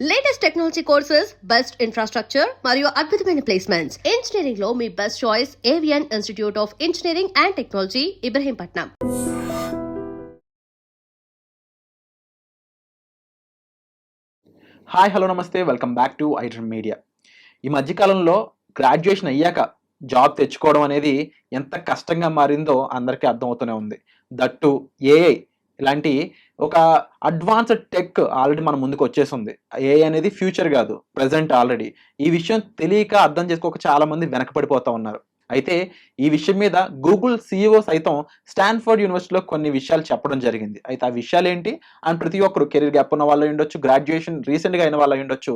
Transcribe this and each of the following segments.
Latest technology courses, best infrastructure మరియు అద్భుతమైన placements. Engineering లో మీ best choice Avian institute of engineering and technology, Ibrahimpatnam. Hi hello నమస్తే, welcome back to iDream media. ఈ మధ్యకాలంలో graduation అయ్యాక జాబ్ తెచ్చుకోవడం అనేది ఎంత కష్టంగా మారిందో అందరికీ అర్థమవుతూనే ఉంది. దట్టు ఏఐ ఇలాంటి ఒక అడ్వాన్స్డ్ టెక్ ఆల్రెడీ మన ముందుకు వచ్చేసింది. ఏఐ అనేది ఫ్యూచర్ కాదు, ప్రెజెంట్ ఆల్రెడీ. ఈ విషయం తెలియక అర్థం చేసుకోక చాలా మంది వెనకపడిపోతూ ఉన్నారు. అయితే ఈ విషయం మీద గూగుల్ CEO సైతం స్టాన్ఫోర్డ్ యూనివర్సిటీలో కొన్ని విషయాలు చెప్పడం జరిగింది. అయితే ఆ విషయాలు ఏంటి అండ్ ప్రతి ఒక్కరు కెరీర్ గ్యాప్ ఉన్న వాళ్ళు ఉండొచ్చు, గ్రాడ్యుయేషన్ రీసెంట్గా అయిన వాళ్ళు ఉండొచ్చు,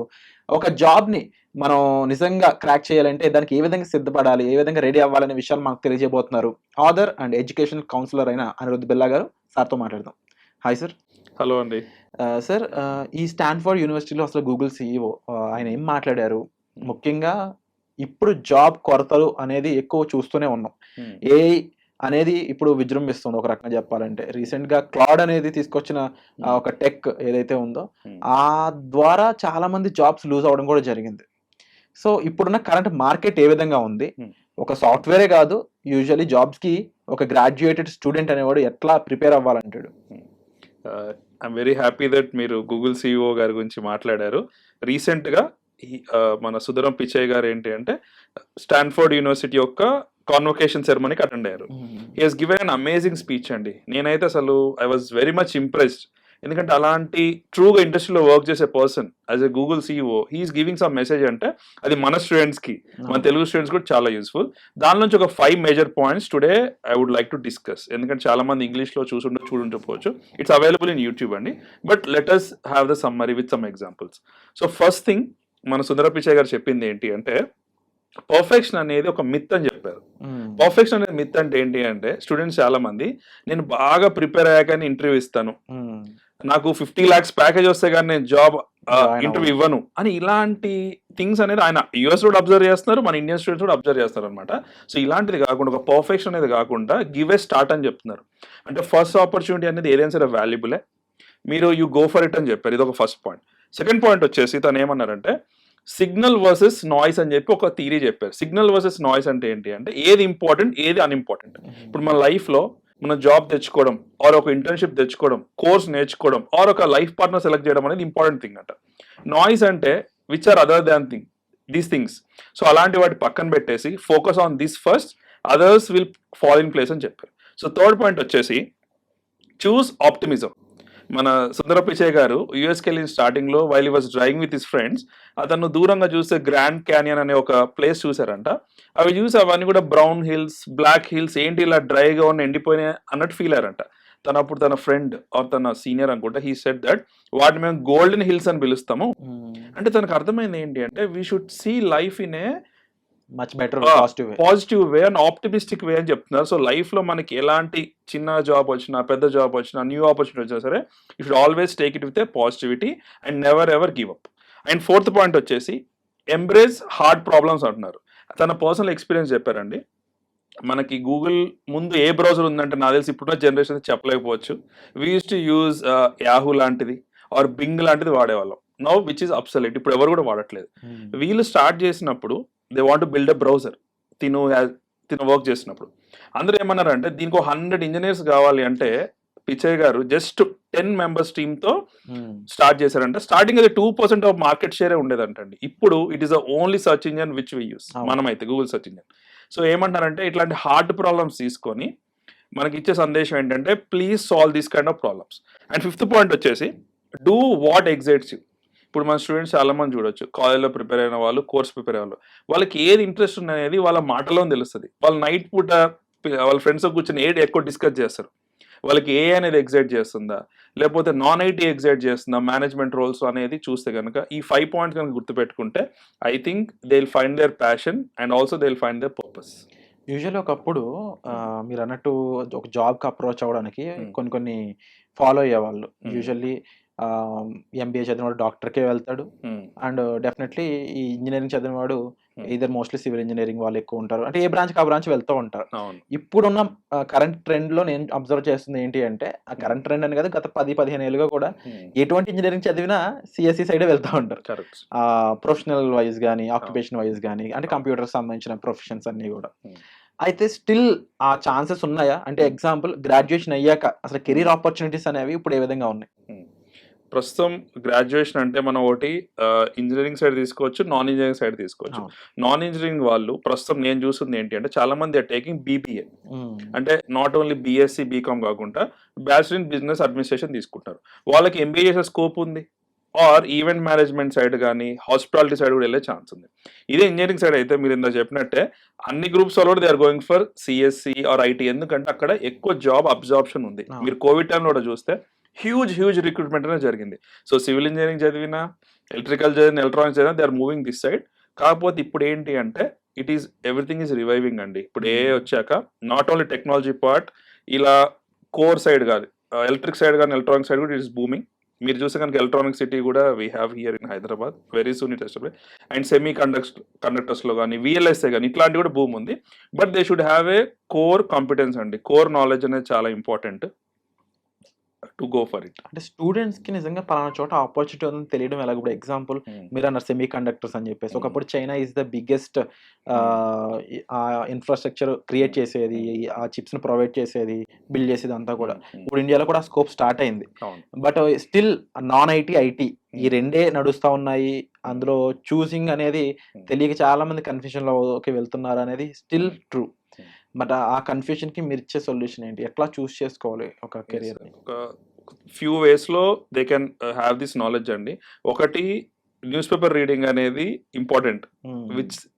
ఒక జాబ్ని మనం నిజంగా క్రాక్ చేయాలంటే దానికి ఏ విధంగా సిద్ధపడాలి, ఏ విధంగా రెడీ అవ్వాలనే విషయాలు మనకు తెలియజేయబోతున్నారు ఆథర్ అండ్ ఎడ్యుకేషన్ కౌన్సిలర్ అయిన అనిరుద్ధ్ బిల్లా గారు. సార్తో మాట్లాడదాం. Hi sir. హలో అండి. సార్, ఈ స్టాన్ఫోర్డ్ యూనివర్సిటీలో అసలు గూగుల్ CEO ఆయన ఏం మాట్లాడారు? ముఖ్యంగా ఇప్పుడు జాబ్ కొరతలు అనేది ఎక్కువ చూస్తూనే ఉన్నాం. ఏఐ అనేది ఇప్పుడు విజృంభిస్తుంది ఒక రకంగా చెప్పాలంటే. రీసెంట్గా క్లౌడ్ అనేది తీసుకొచ్చిన ఒక టెక్ ఏదైతే ఉందో ఆ ద్వారా చాలా మంది జాబ్స్ లూజ్ అవ్వడం కూడా జరిగింది. సో ఇప్పుడున్న కరెంట్ మార్కెట్ ఏ విధంగా ఉంది? ఒక సాఫ్ట్వేరే కాదు, యూజువల్లీ జాబ్స్కి ఒక గ్రాడ్యుయేటెడ్ స్టూడెంట్ అనేవాడు ఎట్లా ప్రిపేర్ అవ్వాలంటాడు? ఐఎమ్ వెరీ హ్యాపీ దట్ మీరు గూగుల్ CEO గారి గురించి మాట్లాడారు. రీసెంట్గా మన సుందరం పిచ్చయ్య గారు ఏంటి అంటే స్టాన్ఫోర్డ్ యూనివర్సిటీ యొక్క కాన్వొకేషన్ సెరమనీకి అటెండ్ అయ్యారు. He has given an amazing speech అండి. నేనైతే అసలు I was very much impressed. ఎందుకంటే అలాంటి ట్రూగా ఇండస్ట్రీలో వర్క్ చేసే person as a Google CEO he is giving some message అంటే అది మన స్టూడెంట్స్కి, మన తెలుగు స్టూడెంట్స్ కూడా చాలా యూస్ఫుల్. దాని నుంచి ఒక 5 major points today I would like to discuss. ఎందుకంటే చాలా మంది ఇంగ్లీష్లో చూడుండకపోవచ్చు. ఇట్స్ అవైలబుల్ ఇన్ యూట్యూబ్ అండి. But let us have the summary with some examples. So first thing మన సుందర పిచ్చయ్య గారు చెప్పింది ఏంటి అంటే పర్ఫెక్షన్ అనేది ఒక మిత్ అని చెప్పారు. పర్ఫెక్షన్ అనేది మిత్ అంటే ఏంటి అంటే స్టూడెంట్స్ చాలా మంది నేను బాగా ప్రిపేర్ అయ్యాకని ఇంటర్వ్యూ ఇస్తాను, నాకు 50 lakhs ప్యాకేజ్ వస్తే కానీ నేను జాబ్ ఇంటర్వ్యూ ఇవ్వను అని ఇలాంటి థింగ్స్ అనేది ఆయన యూఎస్ కూడా అబ్జర్వ్ చేస్తున్నారు, మన ఇండియన్ స్టూడెంట్స్ కూడా అబ్జర్వ్ చేస్తారు అనమాట. సో ఇలాంటిది కాకుండా ఒక పర్ఫెక్షన్ అనేది కాకుండా గివ్ ఏ స్టార్ట్ అని చెప్తున్నారు. అంటే ఫస్ట్ ఆపర్చునిటీ అనేది ఏదైనా సరే వాల్యుబులే, మీరు యూ గో ఫర్ ఇట్ అని చెప్పారు. ఇది ఒక ఫస్ట్ పాయింట్. సెకండ్ పాయింట్ వచ్చేసి తను ఏమన్నారంటే సిగ్నల్ వర్సెస్ నాయిస్ అని చెప్పి ఒక థియరీ చెప్పారు. సిగ్నల్ వర్సెస్ నాయిస్ అంటే ఏంటి అంటే ఏది ఇంపార్టెంట్, ఏది అన్ఇంపార్టెంట్. ఇప్పుడు మన లైఫ్లో మన జాబ్ తెచ్చుకోవడం ఆర్ ఒక ఇంటర్న్షిప్ తెచ్చుకోవడం, కోర్స్ నేర్చుకోవడం ఆర్ ఒక లైఫ్ పార్ట్నర్ సెలెక్ట్ చేయడం అనేది ఇంపార్టెంట్ థింగ్ అంట. నాయిస్ అంటే which are other than these things. So అలాంటి వాటి పక్కన పెట్టేసి focus on this first, others will fall in place అని చెప్పారు. సో థర్డ్ పాయింట్ వచ్చేసి చూస్ ఆప్టిమిజం. మన సుందర పిచ్చయ్య గారు యూఎస్కి వెళ్ళిన స్టార్టింగ్లో while he was driving with his friends అతను దూరంగా చూస్తే గ్రాండ్ క్యానియన్ అనే ఒక ప్లేస్ చూసారంట. అవి చూసి అవన్నీ కూడా బ్రౌన్ హిల్స్, బ్లాక్ హిల్స్, ఏంటి ఇలా డ్రైగా ఉన్న ఎండిపోయినాయి అన్నట్టు ఫీల్ అయ్యారంట. అప్పుడు తన ఫ్రెండ్ ఆర్ తన సీనియర్ అనుకుంటా హీ సెడ్ దట్ వాటిని మేము గోల్డెన్ హిల్స్ అని పిలుస్తాము. అంటే తనకు అర్థమైంది ఏంటి అంటే we should see life in a much better positive way and optimistic way అని చెప్తున్నారు. సో లైఫ్ లో మనకి ఎలాంటి చిన్న జాబ్ వచ్చినా, పెద్ద జాబ్ వచ్చినా, న్యూ ఆపర్చునిటీ వచ్చినా సరే you should always take it with a positivity and never ever give up. And fourth point వచ్చేసి ఎంబ్రేస్ హార్డ్ ప్రాబ్లమ్స్ అంటున్నారు. తన పర్సనల్ ఎక్స్పీరియన్స్ చెప్పారండి. మనకి గూగుల్ ముందు ఏ బ్రౌజర్ ఉందంటే నాకు తెలిసి ఇప్పుడున్న జనరేషన్ చెప్పలేకపోవచ్చు. We use to use Yahoo లాంటిది ఆర్ బింగ్ లాంటిది వాడేవాళ్ళం. నౌ విచ్ ఈస్ అబ్సల్యూట్, ఇప్పుడు ఎవరు కూడా వాడట్లేదు. వీళ్ళు స్టార్ట్ చేసినప్పుడు they want to build a browser. తిను వర్క్ చేసినప్పుడు అందరూ ఏమన్నారంటే దీనికి 100 ఇంజనీర్స్ కావాలి అంటే పిచ్చయ్య గారు జస్ట్ 10 members టీమ్తో స్టార్ట్ చేశారంటే స్టార్టింగ్ అది 2% ఆఫ్ మార్కెట్ షేరే ఉండేదంటండి. ఇప్పుడు it is the only search engine which we use మనమైతే గూగుల్ సర్చ్ ఇంజన్. సో ఏమంటారంటే ఇట్లాంటి హార్డ్ ప్రాబ్లమ్స్ తీసుకొని మనకి ఇచ్చే సందేశం ఏంటంటే please solve these kind of problems. And fifth point వచ్చేసి డూ వాట్ ఎగ్జైట్స్ యూ. ఇప్పుడు మన స్టూడెంట్స్ చాలా మంది చూడొచ్చు, కాలేజ్లో ప్రిపేర్ అయిన వాళ్ళు, కోర్స్ ప్రిపేర్ అయిన వాళ్ళు, వాళ్ళకి ఏది ఇంట్రెస్ట్ అనేది వాళ్ళ మాటలో తెలుస్తుంది. వాళ్ళు నైట్ పూట వాళ్ళ ఫ్రెండ్స్తో కూర్చొని ఏది ఎక్కువ డిస్కస్ చేస్తారు. వాళ్ళకి ఏ అనేది ఎగ్జైట్ చేస్తుందా, లేకపోతే నాన్ ఐటీ ఎగ్జైట్ చేస్తుందా, మేనేజ్మెంట్ రోల్స్ అనేది చూస్తే కనుక ఈ 5 points కనుక గుర్తుపెట్టుకుంటే I think they will find their passion and also they will find their purpose. Usually ఒకప్పుడు మీరు అన్నట్టు ఒక జాబ్కి అప్రోచ్ అవ్వడానికి కొన్ని ఫాలో అయ్యేవాళ్ళు. యూజువల్లీ ఎంబీఏ చదివినవాడు డాక్టర్కే వెళ్తాడు, అండ్ డెఫినెట్లీ ఈ ఇంజనీరింగ్ చదివినవాడు ఇదర్ మోస్ట్లీ సివిల్ ఇంజనీరింగ్ వాళ్ళు ఎక్కువ ఉంటారు, అంటే ఏ బ్రాంచ్కి ఆ బ్రాంచ్ వెళ్తూ ఉంటారు. అవును. ఇప్పుడున్న కరెంట్ ట్రెండ్లో నేను అబ్జర్వ్ చేస్తుంది ఏంటి అంటే, ఆ కరెంట్ ట్రెండ్ అని కదా, గత 10-15 ఏళ్ళుగా కూడా ఎటువంటి ఇంజనీరింగ్ చదివినా సిఎస్సి సైడే వెళ్తూ ఉంటారు. కరెక్ట్. ప్రొఫెషనల్ వైజ్ కానీ, ఆక్యుపేషన్ వైజ్ కానీ, అంటే కంప్యూటర్ సంబంధించిన ప్రొఫెషన్స్ అన్నీ కూడా. అయితే స్టిల్ ఆ ఛాన్సెస్ ఉన్నాయా? అంటే ఎగ్జాంపుల్ గ్రాడ్యుయేషన్ అయ్యాక అసలు కెరీర్ ఆపర్చునిటీస్ అనేవి ఇప్పుడు ఏ విధంగా ఉన్నాయి? ప్రస్తుతం గ్రాడ్యుయేషన్ అంటే మనం ఒకటి ఇంజనీరింగ్ సైడ్ తీసుకోవచ్చు, నాన్ ఇంజనీరింగ్ సైడ్ తీసుకోవచ్చు. అవును. నాన్ ఇంజనీరింగ్ వాళ్ళు ప్రస్తుతం నేను చూస్తుంది ఏంటి అంటే చాలా మంది ఆర్ టేకింగ్ బీబీఏ, అంటే నాట్ ఓన్లీ బీఎస్సీ బీకామ్ కాకుండా బ్యాచిలర్ ఇన్ బిజినెస్ అడ్మినిస్ట్రేషన్ తీసుకుంటారు. వాళ్ళకి ఎంబీఏ చేసే స్కోప్ ఉంది, ఆర్ ఈవెంట్ మేనేజ్మెంట్ సైడ్ కానీ హాస్పిటాలిటీ సైడ్ కూడా వెళ్ళే ఛాన్స్ ఉంది. ఇదే ఇంజనీరింగ్ సైడ్ అయితే మీరు ఇందా చెప్పినట్టే అన్ని గ్రూప్స్ వాళ్ళు కూడా they are going for CSC or IT, ఎందుకంటే అక్కడ ఎక్కువ జాబ్ అబ్జార్ప్షన్ ఉంది. మీరు కోవిడ్ టైంలో కూడా చూస్తే హ్యూజ్ రిక్రూట్మెంట్ అనేది జరిగింది. సో సివిల్ ఇంజనీరింగ్ చదివినా, ఎలక్ట్రికల్ చదివిన, ఎలక్ట్రానిక్స్ చదివినా they are moving this side. కాకపోతే ఇప్పుడు ఏంటి అంటే ఎవ్రీథింగ్ ఈజ్ రివైవింగ్ అండి. ఇప్పుడు ఏ వచ్చాక నాట్ ఓన్లీ టెక్నాలజీ పార్ట్, ఇలా కోర్ సైడ్ కాదు, ఎలక్ట్రిక్ సైడ్ కానీ ఎలక్ట్రానిక్ సైడ్ కూడా ఇట్ ఈస్ బూమింగ్. మీరు చూస్తే కనుక ఎలక్ట్రానిక్ సిటీ కూడా we have here in Hyderabad, very soon it establish. And సెమీ కండక్టర్స్లో కానీ విఎల్ఎస్ఏ కానీ ఇట్లాంటివి కూడా బూమ్ ఉంది. But they should have a core competence అండి. కోర్ నాలెడ్జ్ అనేది చాలా important to go for it. అంటే స్టూడెంట్స్కి నిజంగా పలానా చోట ఆపర్చునిటీ ఉందని తెలియడం ఎలా? ఇప్పుడు ఎగ్జాంపుల్ మీరు అన్నారు సెమీ కండక్టర్స్ అని చెప్పేసి, ఒకప్పుడు China is the biggest infrastructure create చేసేది, ఆ చిప్స్ని ప్రొవైడ్ చేసేది, బిల్డ్ చేసేది అంతా కూడా. ఇప్పుడు ఇండియాలో కూడా ఆ స్కోప్ స్టార్ట్ అయింది. But still non IT IT ఈ రెండే నడుస్తూ ఉన్నాయి. అందులో చూసింగ్ అనేది తెలియక చాలా మంది కన్ఫ్యూజన్లోకి వెళ్తున్నారు అనేది స్టిల్ ట్రూ. బట్ ఆ కన్ఫ్యూజన్కి మీరు ఇచ్చే సొల్యూషన్ ఏంటి? ఎట్లా చూస్ చేసుకోవాలి ఒక కెరియర్? ఒక ఫ్యూ వేస్లో they can have this knowledge అండి. ఒకటి, న్యూస్ పేపర్ రీడింగ్ అనేది important,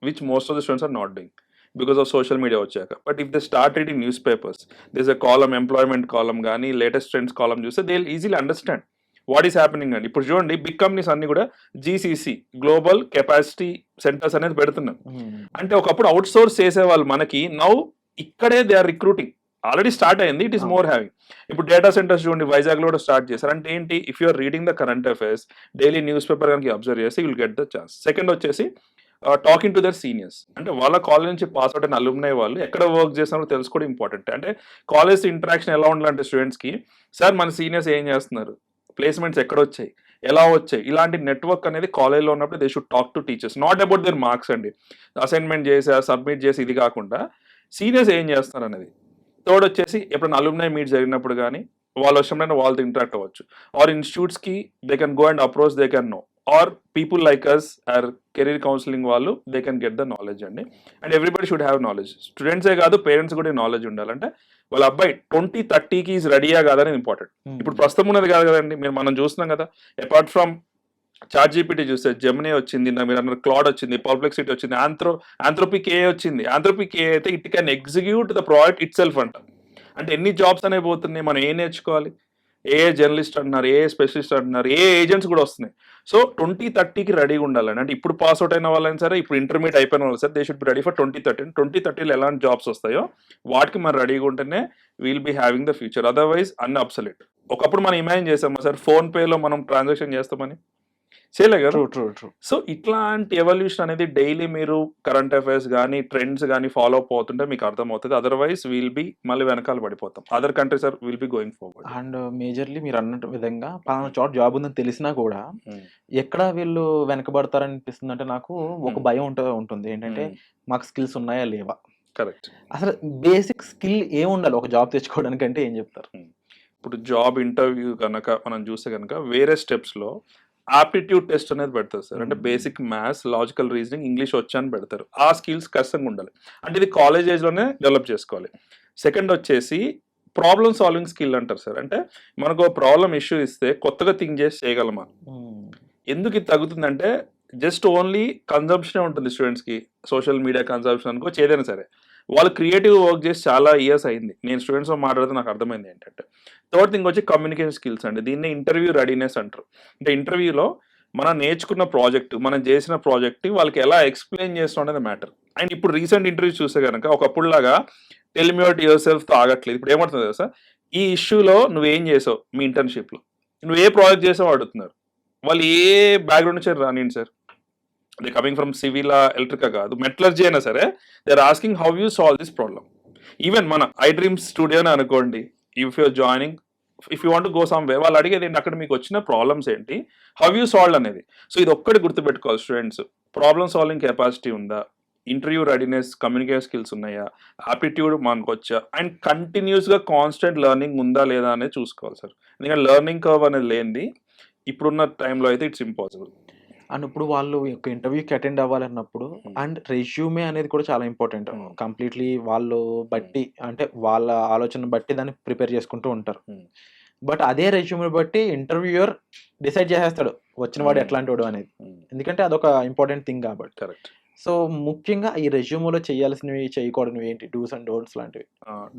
which most of the students are not doing because of social media వచ్చాక. But if they start reading newspapers, this a column, employment column కానీ latest trends column చూస్తే they will easily understand what is happening అండి. ఇప్పుడు చూడండి, big companies అన్ని కూడా GCC, global capacity centres అనేది పెడుతున్నారు. అంటే ఒకప్పుడు అవుట్ సోర్స్ చేసేవాళ్ళు మనకి, నౌ ఇక్కడే they are recruiting. Already start అయింది, ఇట్ ఈస్ మోర్ హ్యావింగ్. ఇప్పుడు డేటా సెంటర్స్ చూడండి, వైజాగ్లో కూడా స్టార్ట్ చేశారు. అంటే ఏంటి, if you are reading the current affairs, daily newspaper కనుక అబ్జర్వ్ చేస్తే will get the chance. Second వచ్చేసి టాకింగ్ టు దర్ సీనియర్స్, అంటే వాళ్ళ కాలేజ్ నుంచి పాస్ అవుట్ అయిన అలుమ్నై వాళ్ళు ఎక్కడ వర్క్ చేస్తున్నారో తెలుసుకోవడం ఇంపార్టెంట్. అంటే కాలేజ్ ఇంటరాక్షన్ ఎలా ఉండాలంటే స్టూడెంట్స్కి, సార్ మన సీనియర్స్ ఏం చేస్తున్నారు, ప్లేస్మెంట్స్ ఎక్కడ వచ్చాయి, ఎలా వచ్చాయి, ఇలాంటి నెట్వర్క్ అనేది కాలేజ్లో ఉన్నప్పుడు they should talk to teachers, not about their marks అండి. అసైన్మెంట్ చేసి సబ్మిట్ చేసి ఇది కాకుండా సీనియర్స్ ఏం చేస్తారు అనేది. థర్డ్ వచ్చేసి ఎప్పుడైనా అలుమ్నై మీట్ జరిగినప్పుడు కానీ వాళ్ళు వచ్చినప్పుడు వాళ్ళతో ఇంటరాక్ట్ అవ్వచ్చు. ఆర్ ఇన్స్టిట్యూట్స్కి they can go and approach, they can know. Or people like us or career counselling వాళ్ళు they can get the knowledge అండి. And everybody should have knowledge. స్టూడెంట్సే కాదు, పేరెంట్స్ కూడా నాలెడ్జ్ ఉండాలంటే వాళ్ళ అబ్బాయి 2030కి ఈజ్ రెడీయా కాదని ఇంపార్టెంట్. ఇప్పుడు ప్రస్తుతం ఉన్నది కాదు కదండి, మనం చూస్తున్నాం కదా. అపార్ట్ ఫ్రమ్ చాట్ జీపీటీ చూస్తే జెమినీ వచ్చింది, మీరు అన్నారు క్లాడ్ వచ్చింది, పర్ప్లెక్సిటీ వచ్చింది, ఆంథ్రోపిక్ ఏ వచ్చింది. ఆంథ్రోపిక్ ఏ అయితే it can execute the project it self అంట. అంటే ఎన్ని జాబ్స్ అనేవి పోతున్నాయి, మనం ఏం నేర్చుకోవాలి? ఏ జర్నలిస్ట్ అంటున్నారు, ఏ స్పెషలిస్ట్ అంటున్నారు, ఏ ఏజెంట్స్ కూడా వస్తున్నాయి. సో 2030కి రెడీగా ఉండాలండి. అంటే ఇప్పుడు పాస్ అవుట్ అయిన వాళ్ళైనా సరే, ఇప్పుడు ఇంటర్మీడియట్ అయిపోయిన వాళ్ళు సరే, they should be ready for 2030. 2030లో ఎలాంటి జాబ్స్ వస్తాయో వాటికి మనం రెడీగా ఉంటేనే will be having the future, otherwise an absolute. ఒకప్పుడు మనం ఇమాజిన్ చేస్తామా సార్, ఫోన్పేలో మనం ట్రాన్సాక్షన్ చేస్తామని? చేయలేదు కదా. ట్రూ. సో ఇట్లాంటి ఎవల్యూషన్ అనేది డైలీ మీరు కరెంట్ అఫైర్స్ కానీ ట్రెండ్స్ కానీ ఫాలో అప్ అవుతుంటే మీకు అర్థమవుతుంది. అదర్వైజ్ విల్ బి మళ్ళీ వెనకాల పడిపోతాం. Other countries are will be going forward. And majorly మీరు అన్నట్టు విధంగా పలానా చోట జాబ్ ఉందని తెలిసినా కూడా ఎక్కడ వీళ్ళు వెనకబడతారని అనిపిస్తుంది. అంటే నాకు ఒక భయం ఉంటుంది ఏంటంటే, మాకు స్కిల్స్ ఉన్నాయా లేవా? కరెక్ట్. అసలు బేసిక్ స్కిల్ ఏముండాలి ఒక జాబ్ తెచ్చుకోవడానికి అంటే ఏం చెప్తారు? ఇప్పుడు జాబ్ ఇంటర్వ్యూ కనుక మనం చూస్తే కనుక వేరే స్టెప్స్లో ఆప్టిట్యూడ్ టెస్ట్ అనేది పెడతారు సార్. అంటే basic maths, logical reasoning, English వచ్చని పెడతారు. ఆ స్కిల్స్ ఖచ్చితంగా ఉండాలి. అంటే ఇది కాలేజ్ ఏజ్లోనే డెవలప్ చేసుకోవాలి. సెకండ్ వచ్చేసి ప్రాబ్లమ్ సాల్వింగ్ స్కిల్ అంటారు సార్. అంటే మనకు ప్రాబ్లమ్ ఇష్యూ ఇస్తే కొత్తగా థింక్ చేసి చేయగలమా. ఎందుకు ఇది తగ్గుతుందంటే జస్ట్ ఓన్లీ కన్జంప్షనే ఉంటుంది స్టూడెంట్స్కి. సోషల్ మీడియా కన్జంప్షన్ అనుకో, ఏదైనా సరే వాళ్ళు క్రియేటివ్ వర్క్ చేసి చాలా ఇయర్స్ అయింది. నేను స్టూడెంట్స్తో మాట్లాడితే నాకు అర్థమైంది ఏంటంటే, థర్డ్ థింగ్ వచ్చి కమ్యూనికేషన్ స్కిల్స్ అండి. దీన్ని ఇంటర్వ్యూ రెడీనెస్ అంటారు. అంటే ఇంటర్వ్యూలో మనం నేర్చుకున్న ప్రాజెక్ట్, మనం చేసిన ప్రాజెక్ట్ వాళ్ళకి ఎలా ఎక్స్ప్లెయిన్ చేస్తాం అనేది మ్యాటర్. అండ్ ఇప్పుడు రీసెంట్ ఇంటర్వ్యూస్ చూస్తే కనుక ఒకప్పుడులాగా టెల్ మీ అబౌట్ యువర్ సెల్ఫ్తో ఆగట్లేదు. ఇప్పుడు ఏమవుతుంది తెలుసా, ఈ ఇష్యూలో నువ్వేం చేసావు, మీ ఇంటర్న్షిప్లో నువ్వు ఏ ప్రాజెక్ట్ చేసావు అడుగుతున్నారు. వాళ్ళు ఏ బ్యాక్గ్రౌండ్ నుంచి రానియండి sir, they coming from civil ఎలక్ట్రికా కాదు, మెటలర్జీ అయినా సరే they are asking how you solve this problem. Even మన ఐ డ్రీమ్స్ స్టూడియోని అనుకోండి, if your joining, if you want go someway, వాళ్ళు అడిగేది ఏంటి, అక్కడ మీకు వచ్చిన ప్రాబ్లమ్స్ ఏంటి, హౌ యూ సాల్వ్ అనేది. సో ఇది ఒక్కటి గుర్తుపెట్టుకోవాలి స్టూడెంట్స్, ప్రాబ్లమ్ సాల్వింగ్ కెపాసిటీ ఉందా, ఇంటర్వ్యూ రెడీనెస్, కమ్యూనికేషన్ స్కిల్స్ ఉన్నాయా, ఆప్టిట్యూడ్ మనకు వచ్చా, అండ్ కంటిన్యూస్గా కాన్స్టెంట్ లెర్నింగ్ ఉందా లేదా అనేది చూసుకోవాలి సార్. ఎందుకంటే లెర్నింగ్ కర్వ్ అనేది లేనిది ఇప్పుడున్న టైంలో అయితే ఇట్స్ ఇంపాసిబుల్. అండ్ ఇప్పుడు వాళ్ళు ఒక ఇంటర్వ్యూకి అటెండ్ అవ్వాలన్నప్పుడు అండ్ రెజ్యూమే అనేది కూడా చాలా ఇంపార్టెంట్. కంప్లీట్లీ వాళ్ళు బట్టి అంటే వాళ్ళ ఆలోచన బట్టి దాన్ని ప్రిపేర్ చేసుకుంటూ ఉంటారు. బట్ అదే రెజ్యూమే బట్టి ఇంటర్వ్యూయర్ డిసైడ్ చేసేస్తాడు వచ్చిన వాడు ఎట్లాంటి వాడు అనేది, ఎందుకంటే అదొక ఇంపార్టెంట్ థింగ్ కాబట్టి. కరెక్ట్. సో ముఖ్యంగా ఈ రెజ్యూమేలో చేయాల్సినవి, చేయకూడనివి ఏంటి, డూస్ అండ్ డోంట్స్ లాంటివి?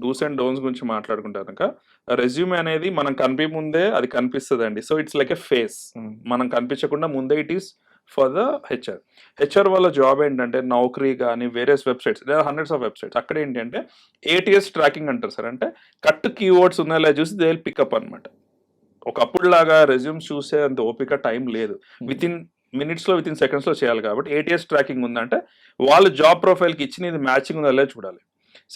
డూస్ అండ్ డోన్స్ గురించి మాట్లాడుకుంటారు కనుక, రెజ్యూమే అనేది మనం కనిపి ముందే అది కనిపిస్తుంది అండి. So it's like a face, మనం కనిపించకుండా ముందే it is for the HR వాళ్ళ జాబ్ ఏంటంటే నౌకరీ కానీ various websites, they are hundreds of websites, అక్కడ ఏంటి అంటే ఏటీఎస్ ట్రాకింగ్ అంటారు సార్. అంటే కట్ కీవర్డ్స్ ఉన్నాయో చూసి దే విల్ పికప్ అనమాట. ఒకప్పుడు లాగా రెజ్యూమ్స్ చూసే అంత ఓపిక టైం లేదు, విత్ ఇన్ మినిట్స్లో విత్ ఇన్ సెకండ్స్లో చేయాలి. కాబట్టి ఏటీఎస్ ట్రాకింగ్ ఉందంటే వాళ్ళు జాబ్ ప్రొఫైల్కి ఇచ్చిన ఇది మ్యాచింగ్ ఉందా లేదా చూడాలి.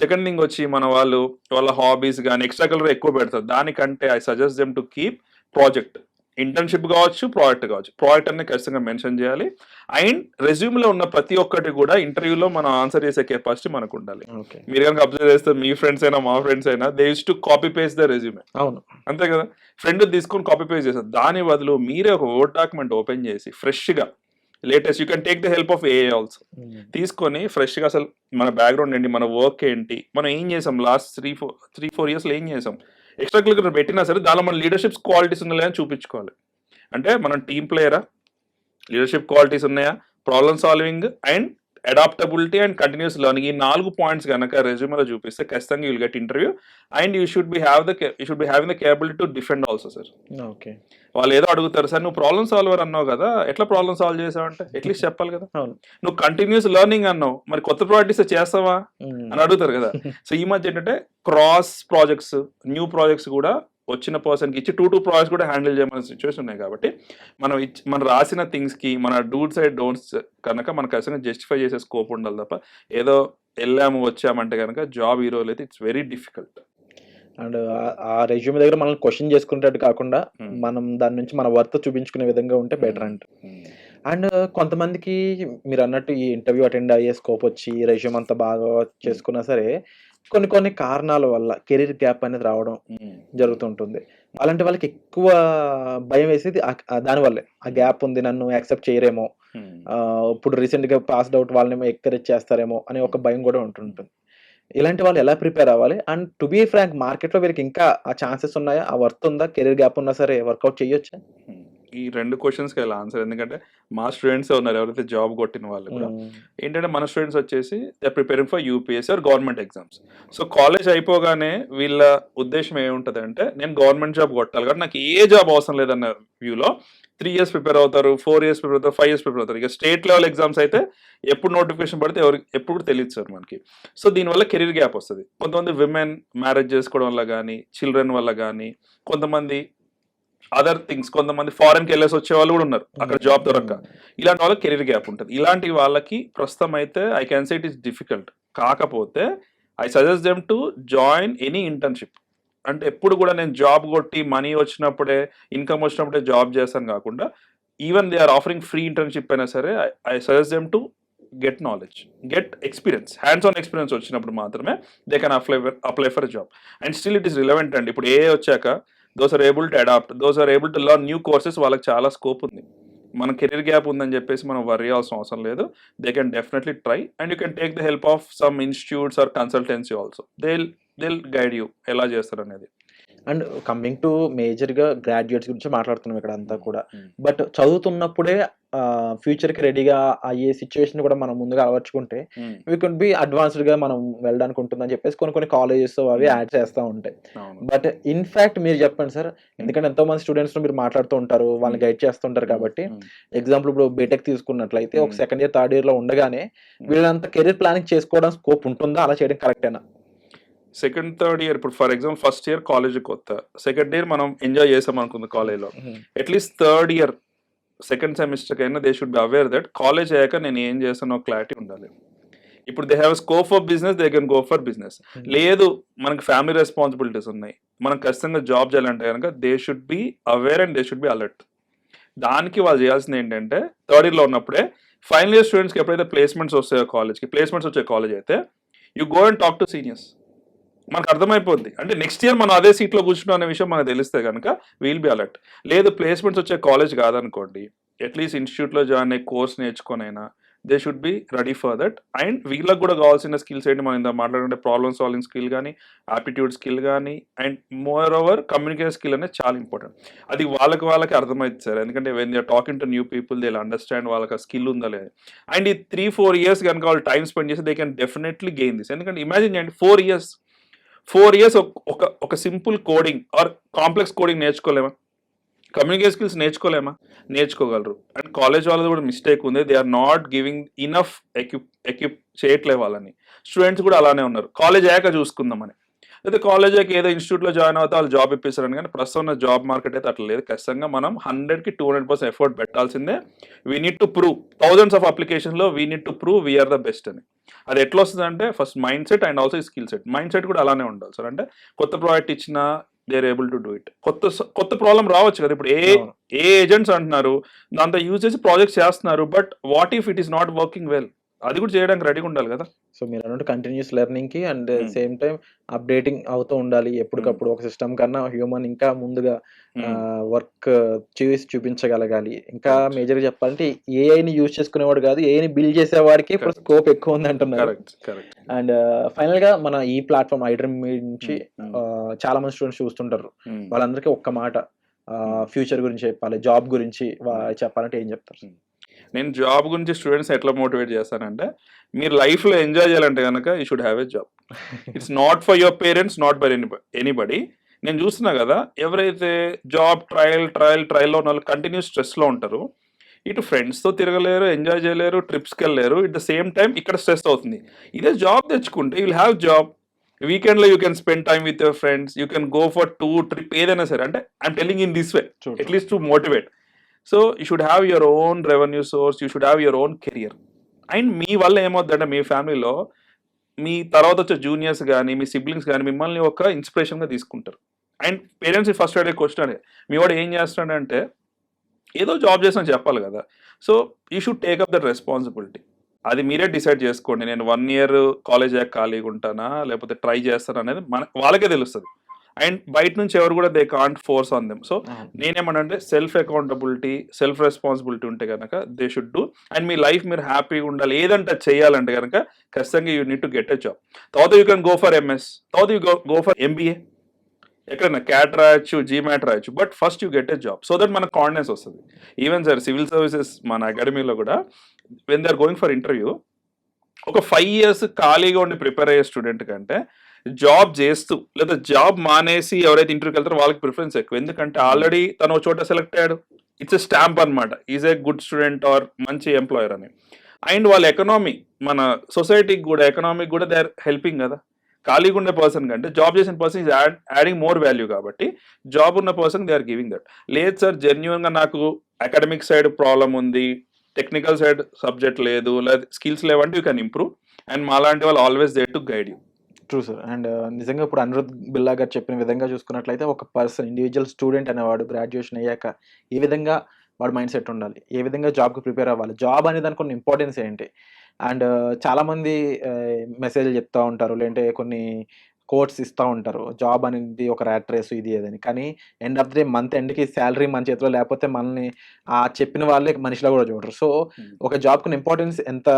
సెకండ్ థింగ్ వచ్చి మన వాళ్ళు వాళ్ళ హాబీస్ కానీ ఎక్స్ట్రా కలర్ ఎక్కువ పెడతారు, దానికంటే I suggest them to keep project, internship కావచ్చు, ప్రాజెక్ట్ కావచ్చు, ప్రాజెక్ట్ అనేది ఖచ్చితంగా మెన్షన్ చేయాలి. అండ్ రెజ్యూమ్లో ఉన్న ప్రతి ఒక్కటి కూడా ఇంటర్వ్యూలో మనం ఆన్సర్ చేసే కెపాసిటీ మనకు ఉండాలి. మీరు కనుక అబ్జర్వ్ చేస్తే మీ ఫ్రెండ్స్ అయినా మా ఫ్రెండ్స్ అయినా they use to copy paste the resume. అవును, అంతే కదా, ఫ్రెండ్ తీసుకొని కాపీ పేస్ట్ చేస్తారు. దాని బదులు మీరే ఒక వర్డ్ డాక్యుమెంట్ ఓపెన్ చేసి ఫ్రెష్గా latest, you can take the help of AI also, తీసుకొని ఫ్రెష్గా అసలు మన బ్యాక్గ్రౌండ్ ఏంటి, మన వర్క్ ఏంటి, మనం ఏం చేసాం లాస్ట్ 3-4 yearsలో ఏం చేసాం, ఎక్స్ట్రా క్లిక్ పెట్టినా సరే దానిలో మన లీడర్షిప్ క్వాలిటీస్ ఉన్నాయా అని చూపించుకోవాలి. అంటే మనం టీమ్ ప్లేయరా, లీడర్షిప్ క్వాలిటీస్ ఉన్నాయా, problem solving and adaptability and continuous learning, ఈ 4 పాయింట్స్ కనుక రెజ్యూమేలో చూపిస్తే ఖచ్చితంగా you will get interview. And you should be having the capability to defend also sir. Okay, వాళ్ళు ఏదో అడుగుతారు సార్, నువ్వు ప్రాబ్లమ్ సాల్వర్ అన్నావు కదా, ఎట్లా ప్రాబ్లమ్ సాల్వ్ చేసావు అంటే అట్లీస్ట్ చెప్పాలి కదా. నువ్వు కంటిన్యూస్ లెర్నింగ్ అన్నావు, మరి కొత్త ప్రాజెక్ట్స్ చేస్తావా అని అడుగుతారు కదా. సో ఈ మధ్య ఏంటంటే క్రాస్ ప్రాజెక్ట్స్, న్యూ ప్రాజెక్ట్స్ కూడా వచ్చిన పర్సన్కి ఇచ్చి 2 ప్రాజెక్ట్స్ కూడా హ్యాండిల్ చేయమనే సిచ్యువేషన్ ఉన్నాయి. కాబట్టి మనం రాసిన థింగ్స్కి మన డూస్ అండ్ డోంట్స్ కనుక మనకు ఖచ్చితంగా జస్టిఫై చేసే స్కోప్ ఉండాలి తప్ప ఏదో వెళ్ళాము వచ్చామంటే కనుక జాబ్ ఈ రోజు అయితే ఇట్స్ వెరీ డిఫికల్ట్. అండ్ ఆ రెజ్యూమే దగ్గర మనం క్వశ్చన్ చేసుకునేటట్టు కాకుండా మనం దాని నుంచి మన వర్త్ చూపించుకునే విధంగా ఉంటే బెటర్ అంట. అండ్ కొంతమందికి మీరు అన్నట్టు ఈ ఇంటర్వ్యూ అటెండ్ అయ్యే స్కోప్ వచ్చి రెజ్యూమ్ అంతా బాగా చేసుకున్నా సరే కొన్ని కారణాల వల్ల కెరీర్ గ్యాప్ అనేది రావడం జరుగుతుంటుంది. అలాంటి వాళ్ళకి ఎక్కువ భయం వేసేది దానివల్లే, ఆ గ్యాప్ ఉంది, నన్ను యాక్సెప్ట్ చేయరేమో, ఇప్పుడు రీసెంట్గా పాస్డ్ అవుట్ వాళ్ళనేమో ఎంకరేజ్ చేస్తారేమో అనే ఒక భయం కూడా ఉంటుంటుంది. ఇలాంటి వాళ్ళు ఎలా ప్రిపేర్ అవ్వాలి? అండ్ టు బీ ఫ్రాంక్, మార్కెట్లో వీరికి ఇంకా ఆ ఛాన్సెస్ ఉన్నాయా, ఆ వర్త్ ఉందా, కెరీర్ గ్యాప్ ఉన్నా సరే వర్కౌట్ చేయొచ్చా? ఈ 2 క్వశ్చన్స్కి వెళ్ళి ఆన్సర్, ఎందుకంటే మా స్టూడెంట్స్ ఉన్నారు ఎవరైతే జాబ్ కొట్టిన వాళ్ళు కూడా ఏంటంటే మన స్టూడెంట్స్ వచ్చేసి they preparing for UPSC or government exams. So college అయిపోగానే వీళ్ళ ఉద్దేశం ఏముంటుంది అంటే నేను గవర్నమెంట్ జాబ్ కొట్టాలి కాబట్టి నాకు ఏ జాబ్ అవసరం లేదన్న వ్యూలో 3 years ప్రిపేర్ అవుతారు, 4 years ప్రిపేర్ అవుతారు, 5 years ప్రిపేర్ అవుతారు. ఇక స్టేట్ లెవెల్ ఎగ్జామ్స్ అయితే ఎప్పుడు నోటిఫికేషన్ పడితే ఎప్పుడు తెలియదు సార్ మనకి. సో దీనివల్ల కెరీర్ గ్యాప్ వస్తుంది. కొంతమంది విమెన్ మ్యారేజ్ చేసుకోవడం వల్ల కానీ, చిల్డ్రన్ వల్ల కానీ, కొంతమంది అదర్ థింగ్స్, కొంతమంది ఫారెన్కి వెళ్ళేసి వచ్చే వాళ్ళు కూడా ఉన్నారు అక్కడ జాబ్ దొరక్క. ఇలాంటి వాళ్ళకి కెరీర్ గ్యాప్ ఉంటుంది. ఇలాంటి వాళ్ళకి ప్రస్తుతం అయితే I can say it is difficult. కాకపోతే I suggest them to join any internship. అంటే ఎప్పుడు కూడా నేను జాబ్ కొట్టి మనీ వచ్చినప్పుడే, ఇన్కమ్ వచ్చినప్పుడే జాబ్ చేస్తాను కాకుండా even they are offering free internship అయినా సరే I suggest them to get knowledge, get experience, hands on experience వచ్చినప్పుడు మాత్రమే they can apply for job. And still it is relevant అండి. ఇప్పుడు ఏ వచ్చాక those are able to adapt, those are able to learn new courses, వాళ్ళకి చాలా scope ఉంది. మన కెరీర్ గ్యాప్ ఉందని చెప్పేసి మనం వర్రీ అవ్వాల్సిన అవసరం లేదు. They can definitely try and you can take the help of some institutes or consultancy also. They'll guide you ఎలా చేస్తారు అనేది. అండ్ కమింగ్ టు మేజర్గా గ్రాడ్యుయేట్స్ గురించి మాట్లాడుతున్నాం ఇక్కడ అంతా కూడా. బట్ చదువుతున్నప్పుడే ఫ్యూచర్కి రెడీగా అయ్యే సిచ్యువేషన్ కూడా మనం ముందుగా అలవర్చుకుంటే వీ కుడ్ బి అడ్వాన్స్డ్గా మనం వెళ్ళడానికి ఉంటుందని చెప్పేసి కొన్ని కాలేజెస్ అవి యాడ్ చేస్తూ ఉంటాయి. బట్ ఇన్ఫ్యాక్ట్ మీరు చెప్పండి సార్, ఎందుకంటే ఎంతో మంది స్టూడెంట్స్ మీరు మాట్లాడుతూ ఉంటారు, వాళ్ళని గైడ్ చేస్తుంటారు కాబట్టి. ఎగ్జాంపుల్ ఇప్పుడు బీటెక్ తీసుకున్నట్లయితే ఒక 2nd year 3rd yearలో ఉండగానే వీళ్ళంతా కెరీర్ ప్లానింగ్ చేసుకోవడం స్కోప్ ఉంటుందా? అలా చేయడం కరెక్టేనా? 2nd, 3rd year ఇప్పుడు for example first year college కొత్త, 2nd year మనం ఎంజాయ్ చేసాం అనుకుంది కాలేజ్లో, at least 3rd year second semester కైనా they should be aware that college అయ్యాక నేను ఏం చేస్తానో క్లారిటీ ఉండాలి. ఇప్పుడు they have scope for business, they can go for business. లేదు మనకి ఫ్యామిలీ రెస్పాన్సిబిలిటీస్ ఉన్నాయి, మనం ఖచ్చితంగా జాబ్ చేయాలంటే కనుక they should be aware and they should be alert. దానికి వాళ్ళు చేయాల్సింది ఏంటంటే థర్డ్ ఇయర్లో ఉన్నప్పుడే ఫైనల్ ఇయర్ స్టూడెంట్స్కి ఎప్పుడైతే ప్లేస్మెంట్స్ వస్తాయో కాలేజ్కి, ప్లేస్మెంట్స్ వచ్చే కాలేజ్ అయితే you go and talk to seniors. మనకు అర్థమైపోద్ది అంటే నెక్స్ట్ ఇయర్ మనం అదే సీట్లో కూర్చున్నాం అనే విషయం మనకు తెలిస్తే కనుక వీల్ బి అలర్ట్. లేదు ప్లేస్మెంట్స్ వచ్చే కాలేజ్ కాదనుకోండి, అట్లీస్ట్ ఇన్స్టిట్యూట్లో జాయిన్ అయ్యి కోర్స్ నేర్చుకొనైనా they should be ready for that. And వీళ్ళకి కూడా కావాల్సిన స్కిల్స్ ఏంటి, మనం ఇంత మాట్లాడుకుంటే ప్రాబ్లమ్ సాల్వింగ్ స్కిల్ కానీ, ఆప్టిట్యూడ్ స్కిల్ కానీ, and moreover communication skill అనేది చాలా ఇంపార్టెంట్. అది వాళ్ళకి అర్థమైంది సార్, ఎందుకంటే when they are talking to new people they understand వాళ్ళకి ఆ స్కిల్ ఉందా లేదు. అండ్ ఈ 3-4 years కనుక వాళ్ళు టైం స్పెండ్ చేసి they can definitely gain this. ఎందుకంటే ఇమాజిన్ చేయండి 4 years ఒక simple coding or complex coding నేర్చుకోలేమా, కమ్యూనికేషన్ స్కిల్స్ నేర్చుకోలేమా, నేర్చుకోగలరు. అండ్ కాలేజ్ వాళ్ళది కూడా మిస్టేక్ ఉంది, they are not giving enough equip చేయట్లే వాళ్ళని. స్టూడెంట్స్ కూడా అలానే ఉన్నారు, కాలేజ్ అయ్యాక చూసుకుందామని. అయితే కాలేజ్ అయ్యాక ఏదో ఇన్స్టిట్యూట్లో జాయిన్ అవుతా వాళ్ళు జాబ్ ఇప్పిస్తారని, కానీ ప్రస్తుతం ఉన్న జాబ్ మార్కెట్ అయితే అట్లా లేదు. ఖచ్చితంగా మనం 100కి 200% ఎఫర్ట్ పెట్టాల్సిందే. We need to prove, thousands of అప్లికేషన్లో వీ నీడ్ టు ప్రూవ్ వీఆర్ ద బెస్ట్ అని. అది ఎట్లా వస్తుంది అంటే first mind set and also skill set. Mind set కూడా అలానే ఉండాలి సార్, అంటే కొత్త ప్రాజెక్ట్ ఇచ్చినా they are able to do it. కొత్త ప్రాబ్లం రావచ్చు కదా, ఇప్పుడు ఏ ఏజెంట్స్ అంటున్నారు దాంతో యూజ్ చేసి ప్రాజెక్ట్స్ చేస్తున్నారు, but what if it is not working well, అది కూడా చేయడానికి రెడీగా ఉండాలి కదా. సో మీరు అన్నట్టు కంటిన్యూస్ లెర్నింగ్కి అండ్ సేమ్ టైం అప్డేటింగ్ అవుతూ ఉండాలి ఎప్పటికప్పుడు. ఒక సిస్టమ్ కన్నా హ్యూమన్ ఇంకా ముందుగా వర్క్ చేసి చూపించగలగాలి. ఇంకా మేజర్గా చెప్పాలంటే ఏఐని యూజ్ చేసుకునేవాడు కాదు, ఏఐని బిల్డ్ చేసేవాడికి ఇప్పుడు స్కోప్ ఎక్కువ ఉంది అంటున్నారు. అండ్ ఫైనల్ గా మన ఈ ప్లాట్ఫామ్ ఐడ్రీమ్ నుంచి చాలా మంది స్టూడెంట్స్ చూస్తుంటారు, వాళ్ళందరికీ ఒక్క మాట ఫ్యూచర్ గురించి చెప్పాలి, జాబ్ గురించి చెప్పాలంటే ఏం చెప్తారు? నేను జాబ్ గురించి స్టూడెంట్స్ ఎట్లా మోటివేట్ చేస్తానంటే, మీరు లైఫ్లో ఎంజాయ్ చేయాలంటే కనుక you should have a job. It's not for your parents, not for anybody. నేను చూస్తున్నా కదా, ఎవరైతే జాబ్ ట్రయల్లో ఉన్న వాళ్ళు కంటిన్యూస్ స్ట్రెస్లో ఉంటారు, ఇటు ఫ్రెండ్స్తో తిరగలేరు, ఎంజాయ్ చేయలేరు, ట్రిప్స్కి వెళ్ళలేరు, ఇట్ ద సేమ్ టైం ఇక్కడ స్ట్రెస్ అవుతుంది. ఇదే జాబ్ తెచ్చుకుంటే యూ విల్ హ్యావ్ జాబ్, వీకెండ్లో you can spend time with your friends, you can go for trip ఏదైనా సరే. అంటే I'm telling in this way at least to motivate. So you should have your own revenue source, you should have your own career. And మీ వల్ల ఏమవుతుందంటే మీ ఫ్యామిలీలో మీ తర్వాత వచ్చే juniors కానీ మీ సిబ్లింగ్స్ కానీ మిమ్మల్ని ఒక ఇన్స్పిరేషన్గా తీసుకుంటారు. అండ్ పేరెంట్స్ ఫస్ట్ అడిగే క్వశ్చన్ అదే, మీ వాడు ఏం చేస్తాడంటే ఏదో జాబ్ చేస్తానని చెప్పాలి కదా. So you should take up that responsibility. అది మీరే డిసైడ్ చేసుకోండి, నేను 1 year కాలేజ్ అయ్యాక ఖాళీగా ఉంటానా లేకపోతే ట్రై చేస్తాను అనేది వాళ్ళకే తెలుస్తుంది. అండ్ బయట నుంచి ఎవరు కూడా they can't force on them. So నేనేమనంటే సెల్ఫ్ అకౌంటబిలిటీ, సెల్ఫ్ రెస్పాన్సిబిలిటీ ఉంటే కనుక దే షుడ్ డూ. అండ్ మీ లైఫ్ మీరు హ్యాపీగా ఉండాలి, ఏదంటే చేయాలంటే కనుక ఖచ్చితంగా you need to get a job. తర్వాత you can go for MS, తర్వాత యూ గో ఫర్ ఎంబీఏ, ఎక్కడైనా క్యాట్ రాయొచ్చు, జీమాట్ రాయొచ్చు, but first you get a job. So that మనకు కాన్ఫిడెన్స్ వస్తుంది. ఈవెన్ సార్ సివిల్ సర్వీసెస్ మన అకాడమీలో కూడా when they are going for interview, ఒక 5 years ఖాళీగా ఉండి ప్రిపేర్ అయ్యే స్టూడెంట్ కంటే జాబ్ చేస్తూ లేదా జాబ్ మానేసి ఎవరైతే ఇంటర్వ్యూకి వెళ్తారో వాళ్ళకి ప్రిఫరెన్స్ ఎక్కువ. ఎందుకంటే ఆల్రెడీ తను ఒక చోట సెలెక్ట్ అయ్యాడు, ఇట్స్ ఎ స్టాంప్ అనమాట, is a good student or మంచి ఎంప్లాయర్ అని. అండ్ వాళ్ళ ఎకనామీ, మన సొసైటీకి కూడా ఎకనామీకి కూడా దే ఆర్ హెల్పింగ్ కదా. ఖాళీగా ఉండే పర్సన్ కంటే జాబ్ చేసిన person is adding more value, కాబట్టి జాబ్ ఉన్న person they are giving that. లేదు సార్ జెన్యున్గా నాకు అకాడమిక్ సైడ్ ప్రాబ్లం ఉంది, టెక్నికల్ సైడ్ సబ్జెక్ట్ లేదు, లేదా స్కిల్స్ లేవంటే యూ కెన్ ఇంప్రూవ్. అండ్ మాలాంటి వాళ్ళు always there to guide you. True sir. And నిజంగా ఇప్పుడు అనిరుద్ బిల్లా గారు చెప్పిన విధంగా చూసుకున్నట్లయితే ఒక పర్సన్, ఇండివిజువల్ స్టూడెంట్ అనేవాడు గ్రాడ్యుయేషన్ అయ్యాక ఏ విధంగా వాడు మైండ్ సెట్ ఉండాలి, ఏ విధంగా జాబ్కి ప్రిపేర్ అవ్వాలి, జాబ్ అనే దానికి కొన్ని ఇంపార్టెన్స్ ఏంటి. అండ్ చాలామంది మెసేజ్లు చెప్తూ ఉంటారు, లేదంటే కొన్ని కోట్స్ ఇస్తూ ఉంటారు, జాబ్ అనేది ఒక ర్యాట్ రేసు ఇది ఏదని. కానీ end of the day month ఎండ్కి శాలరీ మన చేతిలో లేకపోతే మనల్ని ఆ చెప్పిన వాళ్ళే మనిషిలో కూడా చూడరు. సో ఒక జాబ్కి ఇంపార్టెన్స్ ఎంత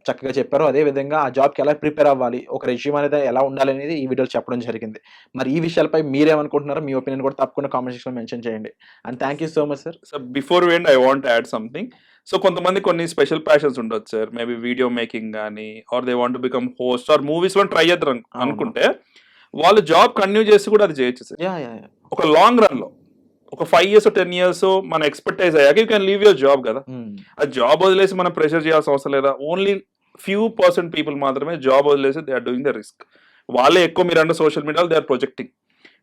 చక్కగా చెప్పారో అదే విధంగా ఆ జాబ్కి ఎలా ప్రిపేర్ అవ్వాలి, ఒక రెజ్యూమ్ అనేది ఎలా ఉండాలి అనేది ఈ వీడియోలో చెప్పడం జరిగింది. మరి ఈ విషయాలపై మీరేమనుకుంటున్నారో మీ ఒపీనియన్ కూడా తప్పకుండా కామెంట్ సెక్షన్లో మెన్షన్ చేయండి. And thank you so much sir. So before end I want add something. So కొంతమంది కొన్ని స్పెషల్ ప్యాషన్స్ ఉండొచ్చు సార్, మేబీ వీడియో మేకింగ్ కానీ, or they want become host or మూవీస్లో ట్రై చేద్దాం అనుకుంటే వాళ్ళు జాబ్ కంటిన్యూ చేసి కూడా అది చేయొచ్చు సార్. ఒక లాంగ్ రన్లో ఒక 5 years 10 years మన ఎక్స్పర్టైజ్ అయ్యాక you can leave your job కదా. ఆ జాబ్ వదిలేసి మనం ప్రెషర్ చేయాల్సిన అవసరం లేదా. ఓన్లీ few% పీపుల్ మాత్రమే జాబ్ వదిలేసి they are doing the risk. వాళ్ళే ఎక్కువ, మీరు అంటే సోషల్ మీడియాలో they are projecting.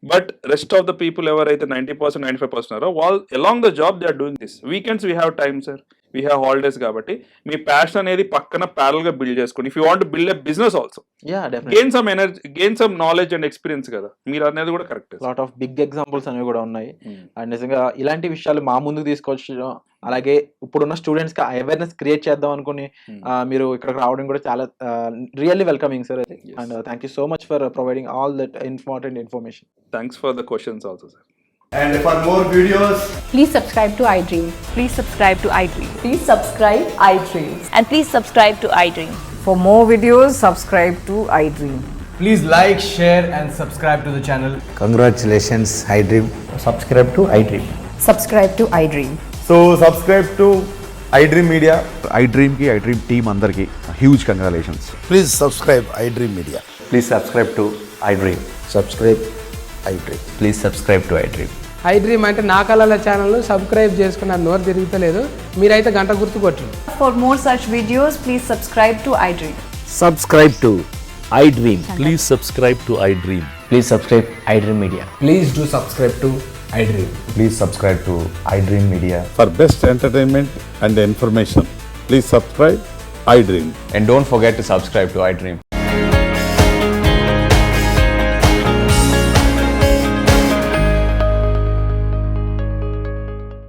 But rest of the people ఎవరైతే 90% 95% ఉన్నారో వాళ్ళు along the job they are doing this. Weekends we have time sir, we have holidays. కాబట్టి మీ ప్యాషన్ అనేది పక్కన ప్యారల్ గా బిల్డ్ చేసుకోండి. If you want build a business also, gain some energy, gain some knowledge and experience కదా, మీరు అనేది కూడా correct. Lot of big examples అనేవి కూడా ఉన్నాయి. అండ్ నిజంగా ఇలాంటి విషయాలు మా ముందుకు తీసుకొచ్చడం, అలాగే ఇప్పుడున్న స్టూడెంట్స్ కి అవేర్నెస్ క్రియేట్ చేద్దాం అనుకుని మీరు ఇక్కడికి రావడం కూడా చాలా really welcoming sir. And thank you so much for providing all that important information. Thanks for the questions also sir. And for more videos, Please subscribe to iDream. Please subscribe to iDream. Please subscribe iDream. And please subscribe to iDream. For more videos, subscribe to iDream. please like, share and subscribe to the channel. Congratulations, iDream. Subscribe to iDream. Subscribe to iDream. So subscribe to iDream Media. iDream ki iDream team andarki huge congratulations. Please subscribe iDream Media. Please subscribe to iDream. Subscribe iDream. Please subscribe to iDream. iDream అంటే నా కళల ఛానల్ను subscribe చేసుకున్న నోరు తిరుగుతలేదు, మీరైతే గంట గుర్తు కొట్టండి. For more such videos, please subscribe to iDream. Subscribe to iDream. Please subscribe to iDream. Please subscribe iDream Media. Please do subscribe to iDream. Please subscribe to iDream Media. For best entertainment and information, please subscribe iDream. And don't forget to subscribe to iDream.